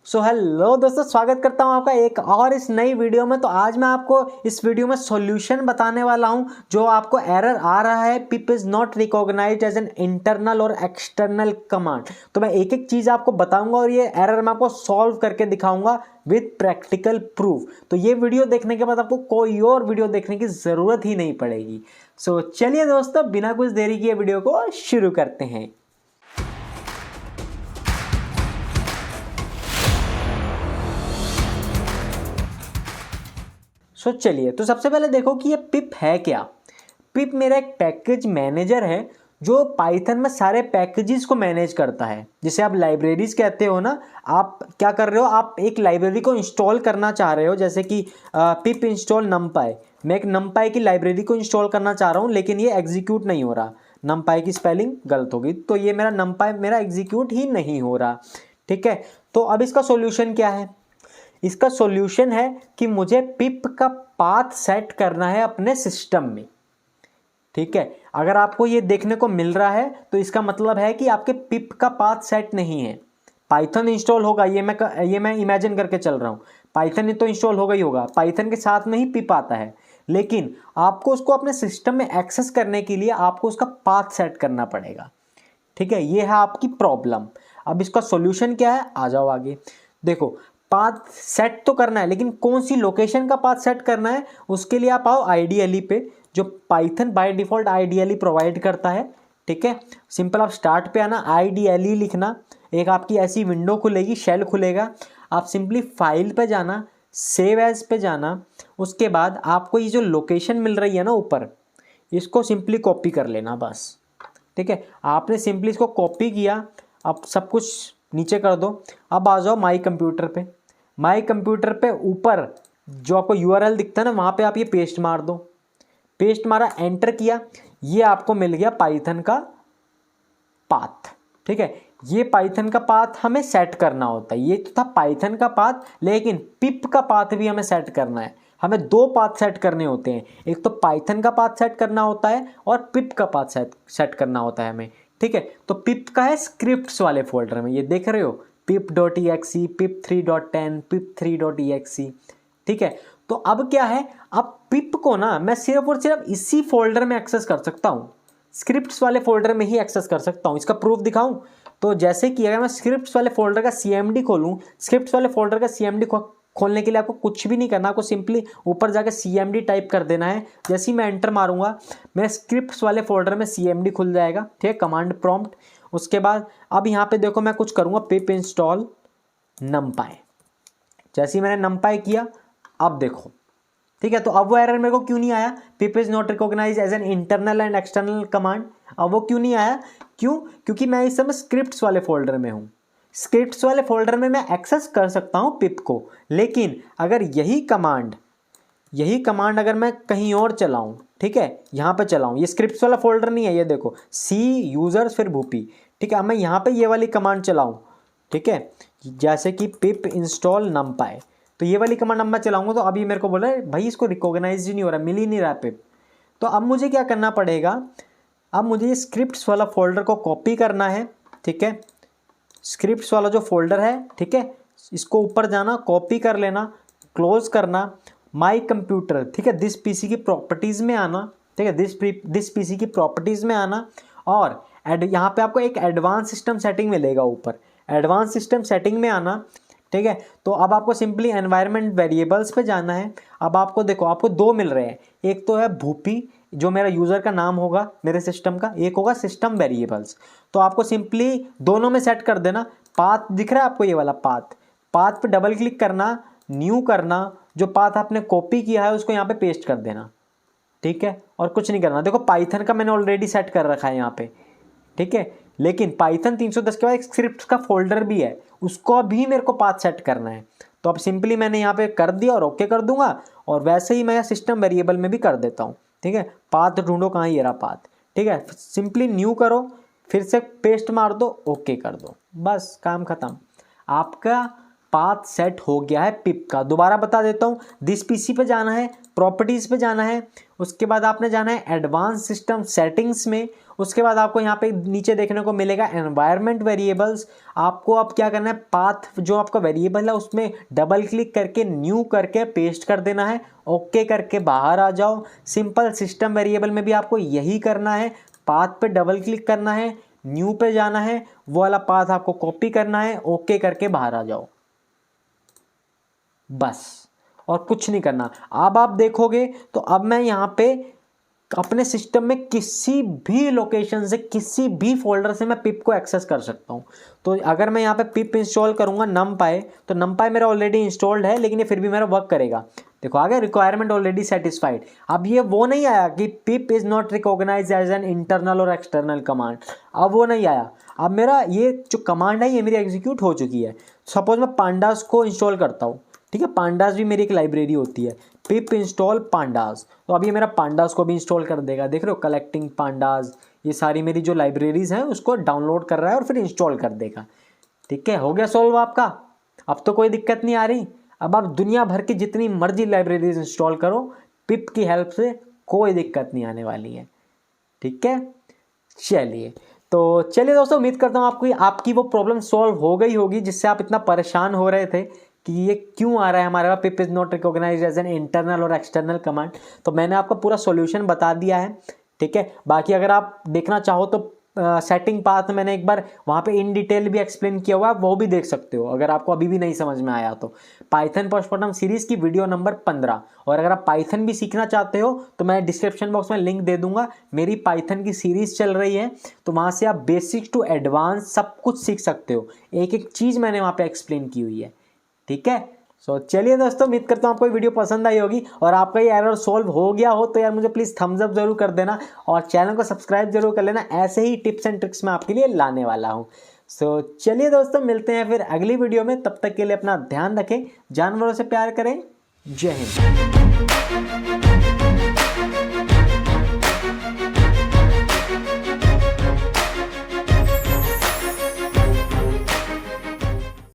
So hello दोस्तों, स्वागत करता हूं आपका एक और इस नई वीडियो में। तो आज मैं आपको इस वीडियो में सॉल्यूशन बताने वाला हूं जो आपको एरर आ रहा है, pip is not recognized as an internal और एक्सटर्नल कमांड। तो मैं एक एक चीज़ आपको बताऊंगा और ये एरर मैं आपको सॉल्व करके दिखाऊंगा विद प्रैक्टिकल प्रूफ। तो ये वीडियो देखने के बाद आपको कोई और वीडियो देखने की ज़रूरत ही नहीं पड़ेगी। सो चलिए दोस्तों, बिना कुछ देरी किए वीडियो को शुरू करते हैं। सो चलिए, तो सबसे पहले देखो कि ये पिप है क्या। पिप मेरा एक पैकेज मैनेजर है जो पाइथन में सारे पैकेजेस को मैनेज करता है। जिसे आप लाइब्रेरीज कहते हो ना। आप क्या कर रहे हो, आप एक लाइब्रेरी को इंस्टॉल करना चाह रहे हो, जैसे कि पिप इंस्टॉल नमपाई। मैं एक नमपाई की लाइब्रेरी को इंस्टॉल करना चाह रहा हूँ, लेकिन ये एग्जीक्यूट नहीं हो रहा। नमपाई की स्पेलिंग गलत होगी, तो ये मेरा नमपाई मेरा एग्जीक्यूट ही नहीं हो रहा। ठीक है, तो अब इसका सॉल्यूशन क्या है। इसका सॉल्यूशन है कि मुझे पिप का पाथ सेट करना है अपने सिस्टम में। ठीक है, अगर आपको ये देखने को मिल रहा है तो इसका मतलब है कि आपके पिप का पाथ सेट नहीं है। पाइथन इंस्टॉल होगा, ये मैं इमेजिन करके चल रहा हूँ। पाइथन तो इंस्टॉल होगा ही होगा, पाइथन के साथ में ही पिप आता है। लेकिन आपको उसको अपने सिस्टम में एक्सेस करने के लिए आपको उसका पाथ सेट करना पड़ेगा। ठीक है, ये है आपकी प्रॉब्लम। अब इसका सॉल्यूशन क्या है, आ जाओ आगे। देखो, पाथ सेट तो करना है, लेकिन कौन सी लोकेशन का पाथ सेट करना है उसके लिए आप आओ आईडीएलई पे, जो Python by default IDLE provide करता है। ठीक है, सिंपल आप स्टार्ट पे आना, आईडीएलई लिखना, एक आपकी ऐसी विंडो खुलेगी, शेल खुलेगा। आप सिंपली फाइल पे जाना, सेव एज पे जाना। उसके बाद आपको ये जो लोकेशन मिल रही है ना ऊपर, इसको सिंपली कॉपी कर लेना बस। ठीक है, आपने सिंपली इसको कॉपी किया, अब सब कुछ नीचे कर दो। अब आ जाओ माई कंप्यूटर पे। माई कंप्यूटर पे ऊपर जो आपको यूआरएल दिखता है ना, वहाँ पे आप ये पेस्ट मार दो। पेस्ट मारा, एंटर किया, ये आपको मिल गया पाइथन का पाथ। ठीक है, ये पाइथन का पाथ हमें सेट करना होता है। ये तो था पाइथन का पाथ, लेकिन पिप का पाथ भी हमें सेट करना है। हमें दो पाथ सेट करने होते हैं, एक तो पाइथन का पाथ सेट करना होता है और पिप का पाथ सेट करना होता है हमें। ठीक है, तो पिप का है स्क्रिप्ट्स वाले फोल्डर में, ये देख रहे हो, pip.exe, pip3.10, pip3.exe। ठीक है, तो अब क्या है, अब पिप को ना मैं सिर्फ और सिर्फ इसी फोल्डर में एक्सेस कर सकता हूँ, स्क्रिप्ट्स वाले फोल्डर में ही एक्सेस कर सकता हूँ। इसका प्रूफ दिखाऊं तो जैसे कि अगर मैं स्क्रिप्ट्स वाले फोल्डर का सीएमडी खोलूं, स्क्रिप्ट्स वाले फोल्डर का सीएमडी खोलने के लिए आपको कुछ भी नहीं करना, आपको सिंपली ऊपर जाकर सीएमडी टाइप कर देना है। जैसे ही मैं एंटर मारूंगा, मेरे स्क्रिप्ट्स वाले फोल्डर में सीएमडी खुल जाएगा। ठीक है, कमांड प्रॉम्प्ट। उसके बाद अब यहाँ पे देखो, मैं कुछ करूँगा, पिप इंस्टॉल नमपाई। जैसे ही मैंने नमपाई किया, अब देखो, ठीक है, तो अब वो एरर मेरे को क्यों नहीं आया, pip is not recognize as an internal and external command. अब वो क्यों नहीं आया, क्यों, क्योंकि मैं इस समय स्क्रिप्ट्स वाले फोल्डर में हूँ। स्क्रिप्ट्स वाले फोल्डर में मैं एक्सेस कर सकता हूँ पिप को, लेकिन अगर यही कमांड अगर मैं कहीं और चलाऊँ, ठीक है, यहाँ पे चलाऊँ, ये स्क्रिप्ट्स वाला फोल्डर नहीं है, ये देखो, सी यूजर्स फिर भूपी। ठीक है, अब मैं यहाँ पे ये वाली कमांड चलाऊँ, ठीक है, जैसे कि पिप इंस्टॉल नमपाई, तो ये वाली कमांड अब मैं चलाऊंगा, तो अभी मेरे को बोला भाई इसको रिकॉग्नाइज ही नहीं हो रहा, मिल ही नहीं रहा पिप। तो अब मुझे क्या करना पड़ेगा, अब मुझे ये स्क्रिप्ट्स वाला फोल्डर को कॉपी करना है। ठीक है, स्क्रिप्ट्स वाला जो फोल्डर है, ठीक है, इसको ऊपर जाना, कॉपी कर लेना, क्लोज करना, माई कंप्यूटर, ठीक है, दिस पीसी की प्रॉपर्टीज़ में आना। ठीक है, दिस पीसी की प्रॉपर्टीज़ में आना, और यहाँ पे आपको एक एडवांस सिस्टम सेटिंग मिलेगा ऊपर, एडवांस सिस्टम सेटिंग में आना। ठीक है, तो अब आपको सिंपली एनवायरनमेंट वेरिएबल्स पे जाना है। अब आपको देखो, आपको दो मिल रहे हैं, एक तो है भूपी जो मेरा यूज़र का नाम होगा मेरे सिस्टम का, एक होगा सिस्टम वेरिएबल्स। तो आपको सिंपली दोनों में सेट कर देना। पाथ दिख रहा है आपको, ये वाला पाथ पे डबल क्लिक करना, न्यू करना, जो पाथ आपने कॉपी किया है उसको यहाँ पे पेस्ट कर देना। ठीक है, और कुछ नहीं करना। देखो, पाइथन का मैंने ऑलरेडी सेट कर रखा है यहाँ पे। ठीक है, लेकिन पाइथन 310 के बाद एक स्क्रिप्ट्स का फोल्डर भी है, उसको भी मेरे को पाथ सेट करना है। तो अब सिंपली मैंने यहाँ पे कर दिया और ओके कर दूंगा, और वैसे ही मैं सिस्टम वेरिएबल में भी कर देता हूँ। ठीक है, पाथ ढूंढो, कहाँ ये रहा पाथ। ठीक है, सिंपली न्यू करो, फिर से पेस्ट मार दो, ओके कर दो, बस काम खत्म। आपका पाथ सेट हो गया है पिप का। दोबारा बता देता हूँ, दिस पीसी पे जाना है, प्रॉपर्टीज़ पे जाना है, उसके बाद आपने जाना है एडवांस सिस्टम सेटिंग्स में, उसके बाद आपको यहाँ पे नीचे देखने को मिलेगा एनवायरनमेंट वेरिएबल्स। आपको अब क्या करना है, पाथ जो आपका वेरिएबल है उसमें डबल क्लिक करके न्यू करके पेस्ट कर देना है, ओके करके बाहर आ जाओ। सिंपल सिस्टम वेरिएबल में भी आपको यही करना है, पाथ पे डबल क्लिक करना है, न्यू पे जाना है, वो वाला पाथ आपको कॉपी करना है, ओके करके बाहर आ जाओ, बस और कुछ नहीं करना। अब आप देखोगे तो अब मैं यहाँ पे अपने सिस्टम में किसी भी लोकेशन से किसी भी फोल्डर से मैं पिप को एक्सेस कर सकता हूँ। तो अगर मैं यहाँ पे पिप इंस्टॉल करूँगा numpy, तो numpy मेरा ऑलरेडी इंस्टॉल्ड है लेकिन ये फिर भी मेरा वर्क करेगा। देखो आ गया रिक्वायरमेंट ऑलरेडी सेटिस्फाइड। अब ये वो नहीं आया कि pip is not recognize as an internal और एक्सटर्नल कमांड, अब वो नहीं आया। अब मेरा ये जो कमांड है ये मेरी एग्जीक्यूट हो चुकी है। सपोज मैं पांडास को इंस्टॉल करता हूँ, ठीक है, पांडास भी मेरी एक लाइब्रेरी होती है, पिप इंस्टॉल पांडास, तो अब ये मेरा पांडास को भी इंस्टॉल कर देगा। देख रहे हो, कलेक्टिंग पांडास, ये सारी मेरी जो लाइब्रेरीज हैं उसको डाउनलोड कर रहा है और फिर इंस्टॉल कर देगा। ठीक है, हो गया सॉल्व आपका, अब तो कोई दिक्कत नहीं आ रही। अब आप दुनिया भर की जितनी मर्जी लाइब्रेरीज इंस्टॉल करो, पिप की हेल्प से कोई दिक्कत नहीं आने वाली है। ठीक है, चलिए दोस्तों, उम्मीद करता हूँ आपकी वो प्रॉब्लम सॉल्व हो गई होगी जिससे आप इतना परेशान हो रहे थे कि ये क्यों आ रहा है हमारे पास pip is not recognized as an internal और एक्सटर्नल कमांड। तो मैंने आपको पूरा सॉल्यूशन बता दिया है। ठीक है, बाकी अगर आप देखना चाहो तो सेटिंग पाथ मैंने एक बार वहाँ पे इन डिटेल भी एक्सप्लेन किया हुआ है, वो भी देख सकते हो अगर आपको अभी भी नहीं समझ में आया तो। पाइथन पोस्टमार्टम सीरीज़ की वीडियो नंबर 15। और अगर आप पाइथन भी सीखना चाहते हो तो मैं डिस्क्रिप्शन बॉक्स में लिंक दे दूंगा, मेरी पाइथन की सीरीज़ चल रही है, तो वहाँ से आप बेसिक टू एडवांस सब कुछ सीख सकते हो। एक एक चीज़ मैंने वहाँ पर एक्सप्लेन की हुई है। ठीक है, चलिए दोस्तों, उम्मीद करता हूँ आपको वीडियो पसंद आई होगी और आपका ये एरर सॉल्व हो गया हो तो यार मुझे प्लीज़ थम्स अप जरूर कर देना और चैनल को सब्सक्राइब जरूर कर लेना। ऐसे ही टिप्स एंड ट्रिक्स मैं आपके लिए लाने वाला हूँ। चलिए दोस्तों, मिलते हैं फिर अगली वीडियो में, तब तक के लिए अपना ध्यान रखें, जानवरों से प्यार करें। जय हिंद।